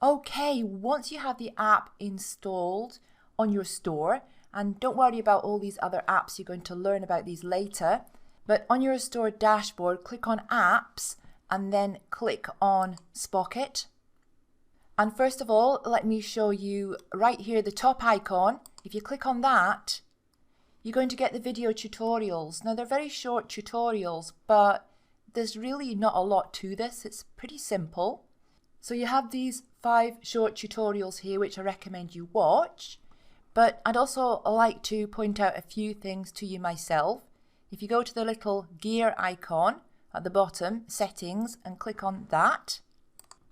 Okay, once you have the app installed on your store, and don't worry about all these other apps, you're going to learn about these later, but on your store dashboard, click on Apps and then click on Spocket. And first of all, let me show you right here the top icon. If you click on that, you're going to get the video tutorials. Now they're very short tutorials, but there's really not a lot to this. It's pretty simple. So you have these 5 short tutorials here which I recommend you watch, but I'd also like to point out a few things to you myself. If you go to the little gear icon at the bottom, settings, and click on that,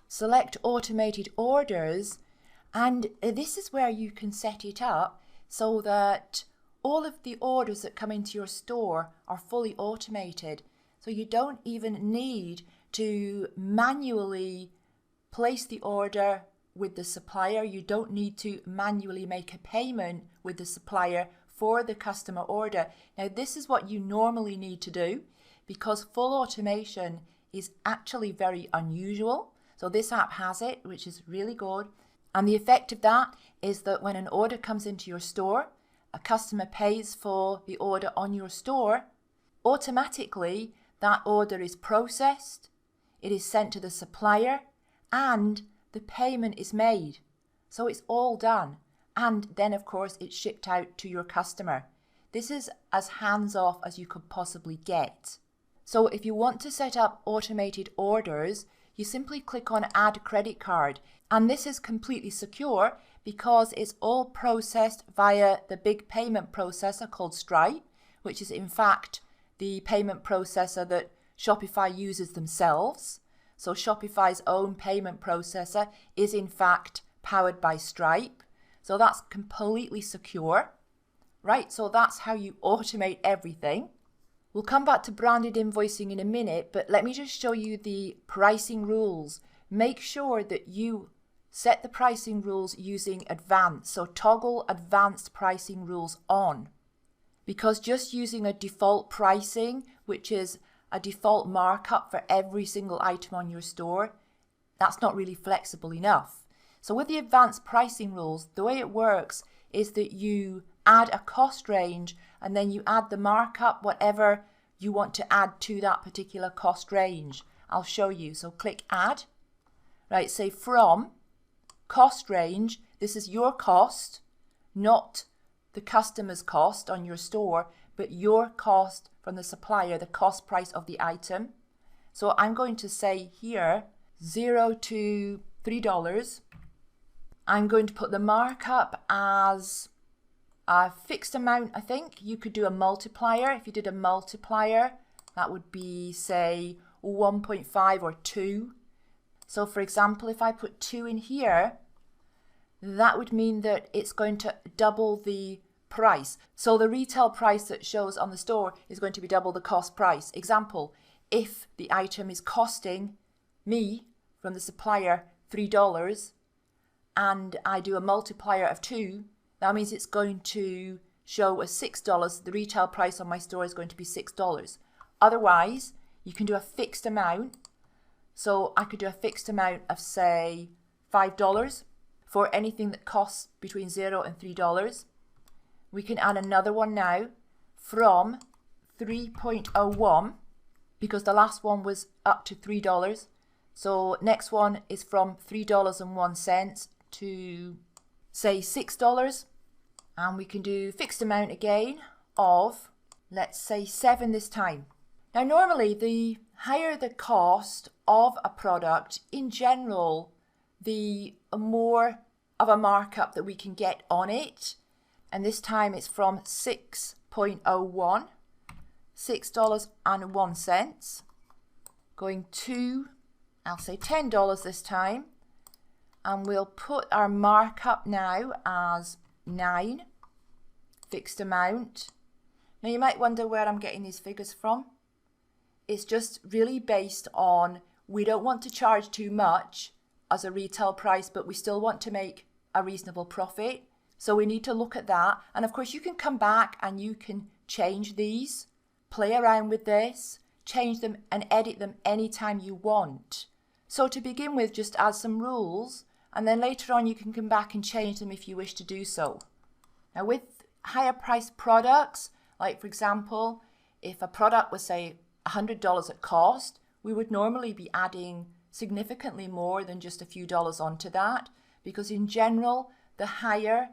select automated orders, and this is where you can set it up so that all of the orders that come into your store are fully automated. So you don't even need to manually place the order with the supplier. You don't need to manually make a payment with the supplier for the customer order. Now this is what you normally need to do because full automation is actually very unusual. So this app has it, which is really good. And the effect of that is that when an order comes into your store, a customer pays for the order on your store, automatically that order is processed, it is sent to the supplier, and the payment is made. So it's all done. And then of course it's shipped out to your customer. This is as hands-off as you could possibly get. So if you want to set up automated orders, you simply click on Add Credit Card. And this is completely secure because it's all processed via the big payment processor called Stripe, which is in fact the payment processor that Shopify uses themselves. So Shopify's own payment processor is in fact powered by Stripe. So that's completely secure, right? So that's how you automate everything. We'll come back to branded invoicing in a minute, but let me just show you the pricing rules. Make sure that you set the pricing rules using advanced. So toggle advanced pricing rules on, because just using a default pricing, which is a default markup for every single item on your store, that's not really flexible enough. So with the advanced pricing rules, the way it works is that you add a cost range and then you add the markup, whatever you want to add to that particular cost range. I'll show you. So click Add. Right, say from cost range, this is your cost, not the customer's cost on your store, but your cost from the supplier, the cost price of the item. So I'm going to say here $0 to $3. I'm going to put the markup as a fixed amount. I think you could do a multiplier. If you did a multiplier, that would be say 1.5 or 2. So for example, if I put 2 in here, that would mean that it's going to double the price. So the retail price that shows on the store is going to be double the cost price. Example, if the item is costing me from the supplier $3 and I do a multiplier of 2, that means it's going to show as $6. The retail price on my store is going to be $6. Otherwise, you can do a fixed amount. So I could do a fixed amount of say $5 for anything that costs between $0 and $3. We can add another one now from 3.01 because the last one was up to $3. So next one is from $3.01 to say $6. And we can do fixed amount again of, let's say 7 this time. Now normally the higher the cost of a product, in general, the more of a markup that we can get on it. And this time it's from 6.01, $6.01, going to, I'll say $10 this time. And we'll put our markup now as 9, fixed amount. Now you might wonder where I'm getting these figures from. It's just really based on, we don't want to charge too much as a retail price, but we still want to make a reasonable profit. So we need to look at that. And of course you can come back and you can change these, play around with this, change them and edit them anytime you want. So to begin with, just add some rules and then later on you can come back and change them if you wish to do so. Now with higher priced products, like for example, if a product was say $100 at cost, we would normally be adding significantly more than just a few dollars onto that, because in general, the higher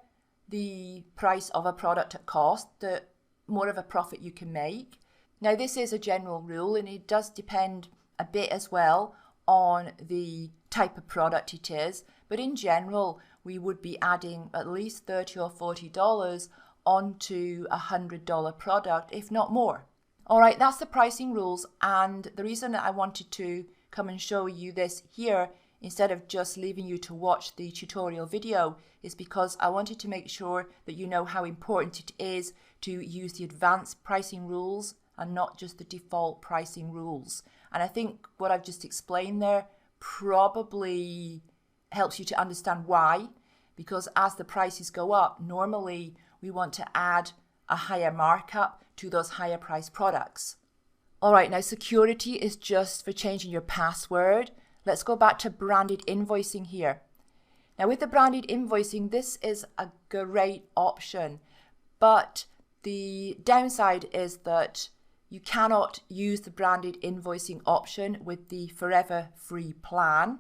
the price of a product at cost, the more of a profit you can make. Now this is a general rule, and it does depend a bit as well on the type of product it is, but in general we would be adding at least $30 or $40 onto a $100 product, if not more. Alright, that's the pricing rules, and the reason that I wanted to come and show you this here instead of just leaving you to watch the tutorial video is because I wanted to make sure that you know how important it is to use the advanced pricing rules and not just the default pricing rules. And I think what I've just explained there probably helps you to understand why, because as the prices go up, normally we want to add a higher markup to those higher priced products. Alright, now security is just for changing your password. Let's go back to branded invoicing here. Now with the branded invoicing, this is a great option, but the downside is that you cannot use the branded invoicing option with the forever free plan.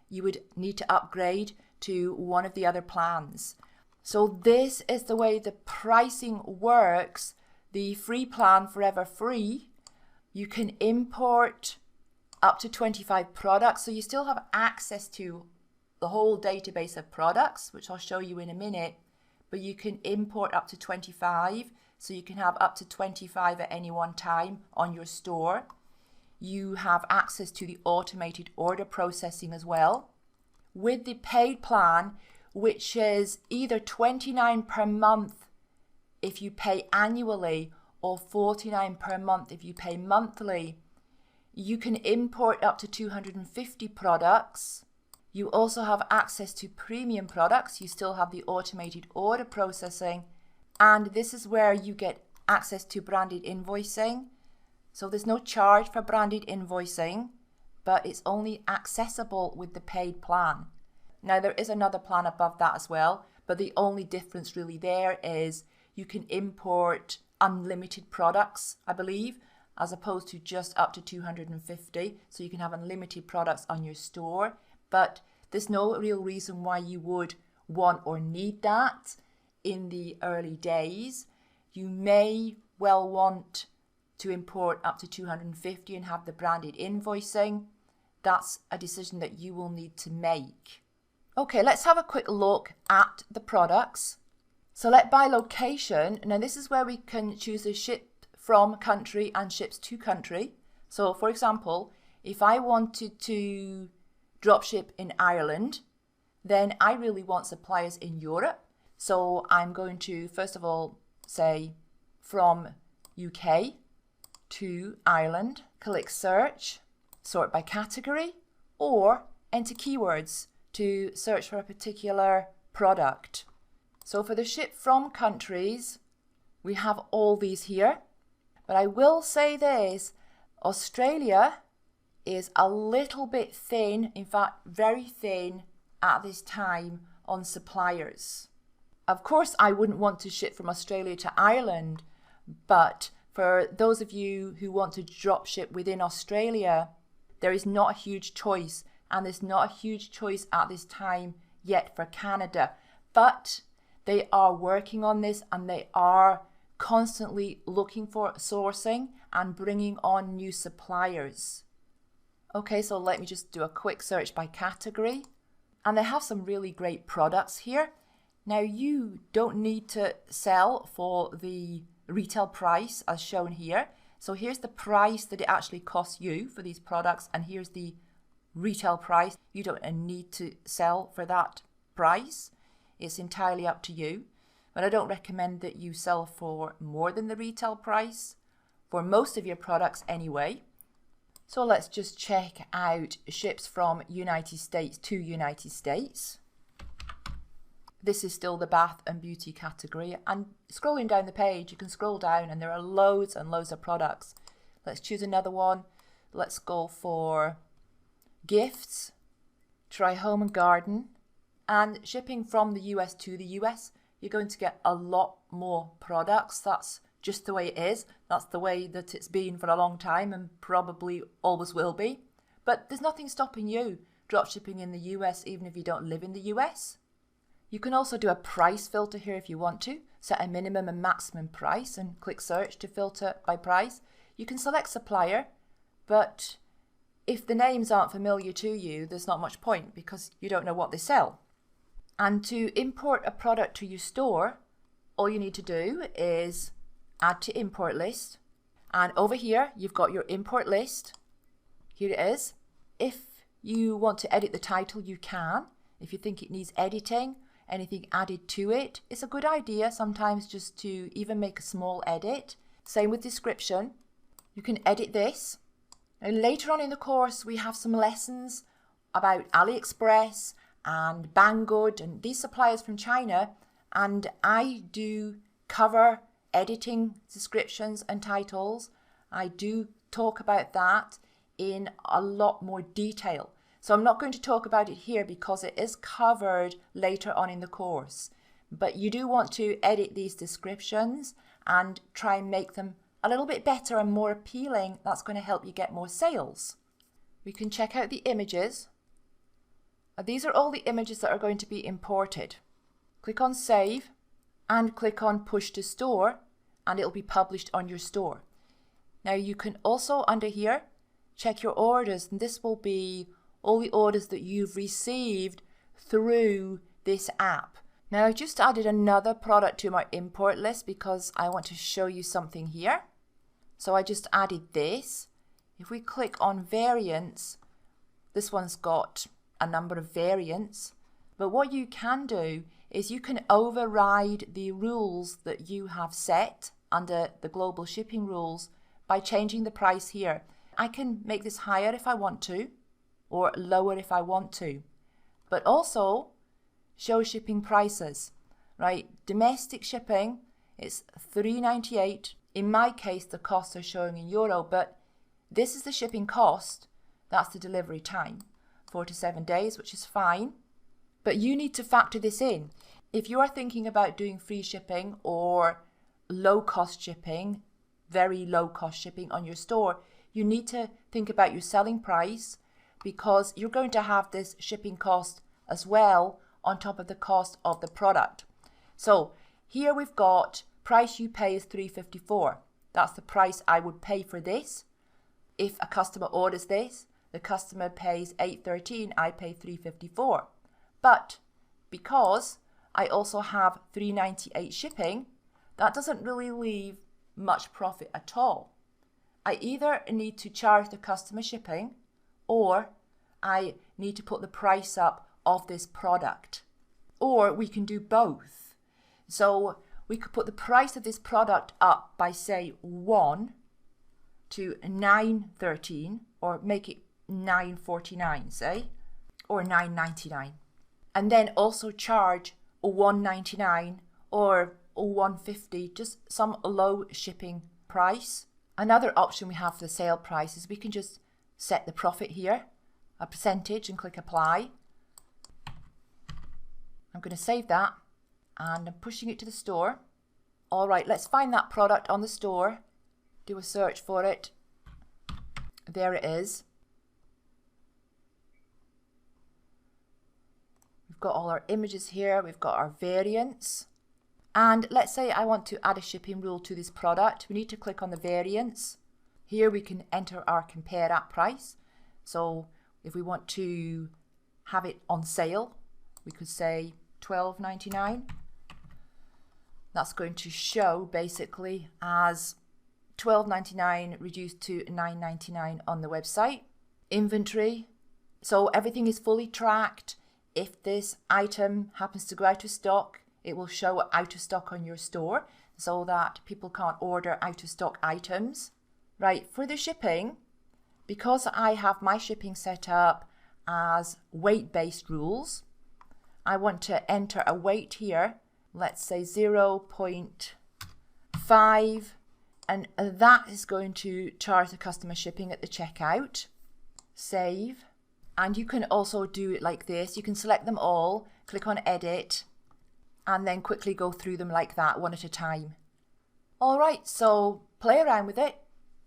You would need to upgrade to one of the other plans. So this is the way the pricing works. The free plan, forever free, you can import up to 25 products, so you still have access to the whole database of products, which I'll show you in a minute, but you can import up to 25, so you can have up to 25 at any one time on your store. You have access to the automated order processing as well. With the paid plan, which is either $29 per month if you pay annually or $49 per month if you pay monthly, you can import up to 250 products. You also have access to premium products. You still have the automated order processing, and this is where you get access to branded invoicing. So there's no charge for branded invoicing, but it's only accessible with the paid plan. Now there is another plan above that as well, but the only difference really there is you can import unlimited products, I believe, as opposed to just up to 250. So you can have unlimited products on your store, but there's no real reason why you would want or need that in the early days. You may well want to import up to 250 and have the branded invoicing. That's a decision that you will need to make. Okay, let's have a quick look at the products. Select by location. Now this is where we can choose the ship from country and ships to country. So for example, if I wanted to drop ship in Ireland, then I really want suppliers in Europe. So I'm going to first of all say from UK to Ireland, click search, sort by category, or enter keywords to search for a particular product. So for the ship from countries, we have all these here. But I will say this, Australia is a little bit thin, in fact very thin at this time on suppliers. Of course I wouldn't want to ship from Australia to Ireland, but for those of you who want to drop ship within Australia, there is not a huge choice, and there's not a huge choice at this time yet for Canada. But they are working on this, and they are constantly looking for sourcing and bringing on new suppliers. Okay, so let me just do a quick search by category. And they have some really great products here. Now you don't need to sell for the retail price as shown here. So here's the price that it actually costs you for these products, and here's the retail price. You don't need to sell for that price. It's entirely up to you. But I don't recommend that you sell for more than the retail price for most of your products anyway. So let's just check out ships from United States to United States. This is still the bath and beauty category, and scrolling down the page you can scroll down and there are loads and loads of products. Let's choose another one. Let's go for gifts, try home and garden, And shipping from the US to the US, you're going to get a lot more products. That's just the way it is. That's the way that it's been for a long time and probably always will be. But there's nothing stopping you dropshipping in the US even if you don't live in the US. You can also do a price filter here if you want to. Set a minimum and maximum price and click search to filter by price. You can select supplier, but if the names aren't familiar to you, there's not much point because you don't know what they sell. And to import a product to your store, all you need to do is add to import list. And over here, you've got your import list. Here it is. If you want to edit the title, you can. If you think it needs editing, anything added to it, it's a good idea sometimes just to even make a small edit. Same with description. You can edit this. Now later on in the course, we have some lessons about AliExpress and Banggood and these suppliers from China, and I do cover editing descriptions and titles. I do talk about that in a lot more detail. So I'm not going to talk about it here because it is covered later on in the course. But you do want to edit these descriptions and try and make them a little bit better and more appealing. That's going to help you get more sales. We can check out the images. These are all the images that are going to be imported. Click on Save and click on Push to Store and it'll be published on your store. Now you can also under here check your orders, and this will be all the orders that you've received through this app. Now I just added another product to my import list because I want to show you something here. So I just added this. If we click on variants, this one's got a number of variants. But what you can do is you can override the rules that you have set under the global shipping rules by changing the price here. I can make this higher if I want to, or lower if I want to, but also show shipping prices, right? Domestic shipping, it's $3.98. In my case, the costs are showing in euro, but this is the shipping cost. That's the delivery time, 4 to 7 days, which is fine. But you need to factor this in. If you are thinking about doing free shipping or low cost shipping, very low cost shipping on your store, you need to think about your selling price because you're going to have this shipping cost as well on top of the cost of the product. So here we've got price you pay is $3.54. That's the price I would pay for this. If a customer orders this, the customer pays $8.13, I pay $3.54. But because I also have $3.98 shipping, that doesn't really leave much profit at all. I either need to charge the customer shipping or I need to put the price up of this product. Or we can do both. So we could put the price of this product up by say 1 to $9.13 or make it $9.49 say, or $9.99. And then also charge $1.99 or $1.50, just some low shipping price. Another option we have for the sale price is we can just set the profit here, a percentage, and click apply. I'm going to save that and I'm pushing it to the store. All right, let's find that product on the store. Do a search for it. There it is. We've got all our images here. We've got our variants. And let's say I want to add a shipping rule to this product. We need to click on the variants. Here we can enter our compare app price. So if we want to have it on sale, we could say $12.99. That's going to show basically as $12.99 reduced to $9.99 on the website. Inventory. So everything is fully tracked. If this item happens to go out of stock, it will show out of stock on your store so that people can't order out of stock items. Right, for the shipping, because I have my shipping set up as weight-based rules, I want to enter a weight here, let's say 0.5, and that is going to charge the customer shipping at the checkout. Save. And you can also do it like this. You can select them all, click on edit, and then quickly go through them like that, one at a time. All right, so play around with it.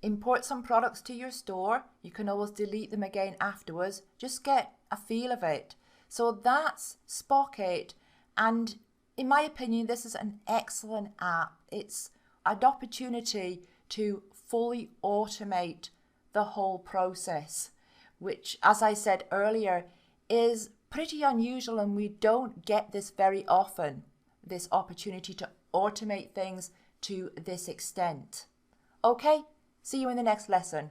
Import some products to your store. You can always delete them again afterwards. Just get a feel of it. So that's Spocket. And in my opinion, this is an excellent app. It's an opportunity to fully automate the whole process, which, as I said earlier, is pretty unusual, and we don't get this very often, this opportunity to automate things to this extent. Okay, see you in the next lesson.